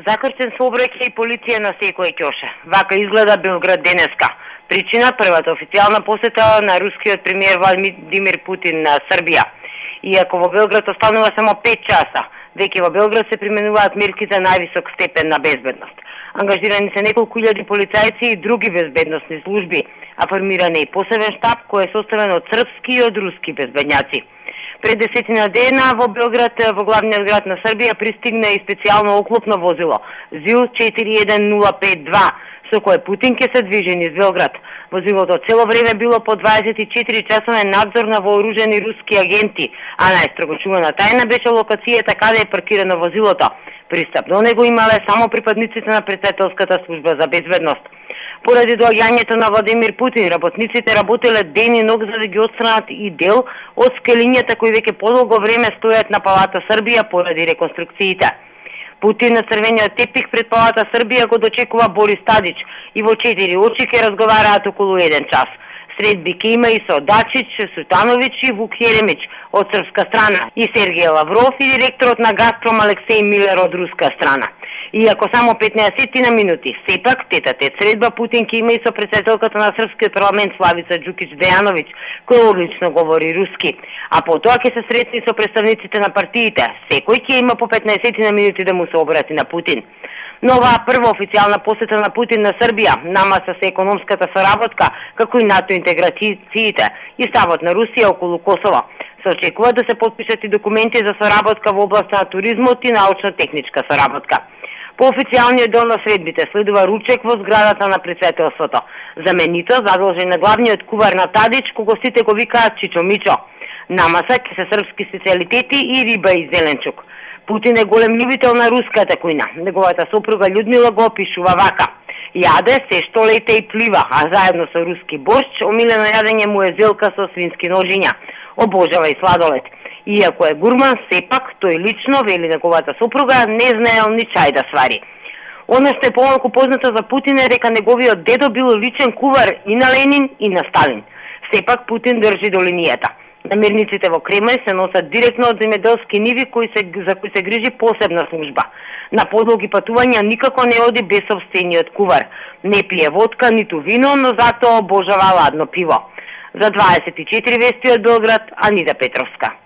Закрчен сообраќај и полиција на секој ќоше. Вака изгледа Белград денеска. Причина првата официјална посета на рускиот премиер Владимир Путин на Србија. Иако во Белград останува само 5 часа, веќе во Белград се применуваат мерки за највисок степен на безбедност. Ангажирани се неколку илјади полицајци и други безбедносни служби, а формиран е и посебен штаб кој е составен од српски и од руски безбедњаци. Пред 10 дена во Белград, во главниот град на Србија, пристигна и специјално оклопно возило ЗИЛ-41052, со кое Путин ќе се движи низ Белград. Возилото цело време било по 24 часовен надзор на вооружени руски агенти, а најстрого чувана тајна беше локацијата каде е паркирано возилото. Пристап до него имале само припадниците на председателската служба за безбедност. Поради доаѓањето на Владимир Путин, работниците работеле ден и ног за да ги отстранат и дел од скелињата кои веќе подолго време стојат на Палата Србија поради реконструкциите. Путин на црвениот тепих пред Палата Србија го дочекува Борис Тадич и во 4 очи ќе разговараат околу 1 час. Средби ќе има и со Дачич, Сутановиќ и Вук Јеремиќ од српска страна и Сергеј Лавров и директорот на Газпром Алексеј Милер од руска страна. Иако само 15 минути, сепак тета-тет средба Путин ќе има и со председателката на српскиот парламент Славица Џукиќ Дејановиќ, кој одлично говори руски, а потоа ќе се сретни со представниците на партиите. Секој ќе има по 15 минути да му се обрати на Путин. Но оваа прва официјална посета на Путин на Србија намаса се економската соработка, како и НАТО интеграциите и ставот на Русија околу Косово. Се очекува да се подпишат и документи за соработка во областа на туризмот и научно-техничка соработка. По официјалниот дел на средбите следува ручек во зградата на претседателството. Заменито задолжен на главниот кувар на Тадич, кого сите го викаат Чичо Мичо. Намаса ќе се српски специјалитети и риба и зеленчук. Путин е голем љубител на руската кујна. Неговата сопруга Људмила го опишува вака: јаде се што лете и плива, а заедно со руски борщ омилено јадење му е зелка со свински ножиња. Обожава и сладолед. Иако е гурман, сепак тој лично, вели неговата сопруга, не знаел ни чај да свари. Оно што е помалку познато за Путин е дека неговиот дедо бил личен кувар и на Ленин и на Сталин. Сепак Путин држи до линијата. Намирниците во Кремљ се носат директно од земјоделски ниви за кои се грижи посебна служба. На подолги патувања никако не оди без сопствениот кувар. Не пие водка, ниту вино, но затоа обожава ладно пиво. За 24 вести од Белград, Анита Петровска.